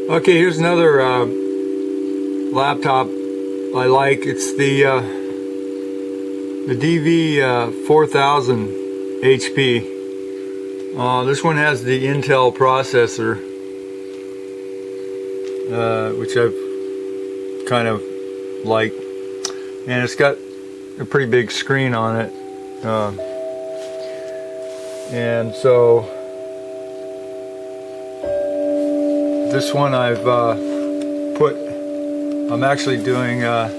Okay, here's another laptop I like. It's the Dv4000 HP. This one has the Intel processor, which I've kind of like, and it's got a pretty big screen on it, and so this one I'm actually doing a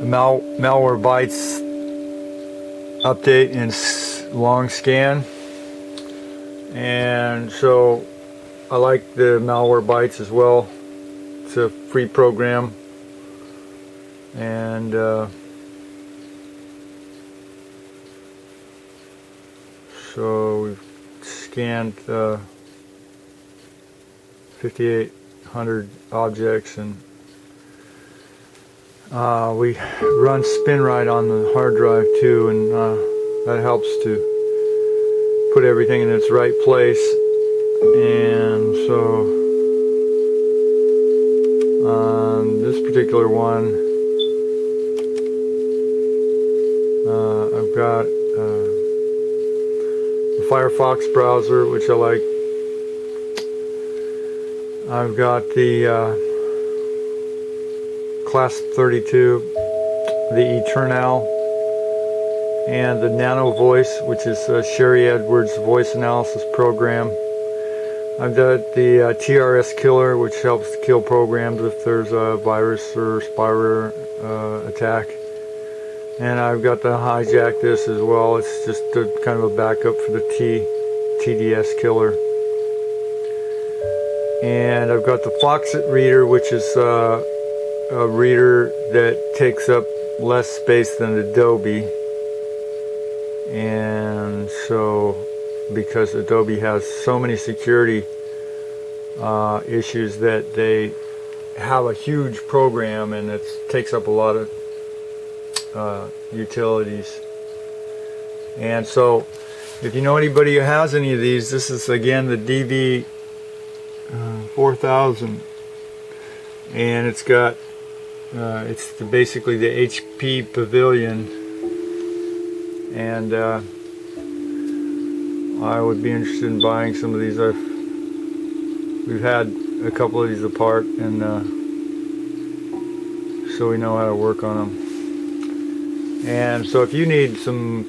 Malwarebytes update in long scan, and so I like the Malwarebytes as well. It's a free program, and so we've scanned 5,800 objects, and we run SpinRite on the hard drive too, and that helps to put everything in its right place. And so on this particular one, I've got the Firefox browser, which I like. I've got the Class 32, the Eternal, and the Nano Voice, which is Sherry Edwards' voice analysis program. I've got the TRS Killer, which helps to kill programs if there's a virus or spyware attack. And I've got the Hijack This as well. It's just kind of a backup for the TDS Killer. And I've got the Foxit reader, which is a reader that takes up less space than Adobe. And so, because Adobe has so many security issues that they have a huge program, and it takes up a lot of utilities. And so, if you know anybody who has any of these, this is again the Dv4000, and it's got it's basically the HP Pavilion, and I would be interested in buying some of these. We've had a couple of these apart, and so we know how to work on them. And so if you need some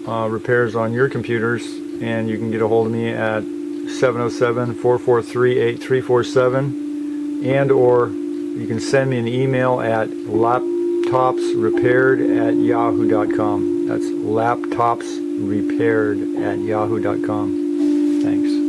repairs on your computers, and you can get a hold of me at 707-443-8347, and or you can send me an email at laptopsrepaired@yahoo.com. That's laptopsrepaired@yahoo.com. Thanks.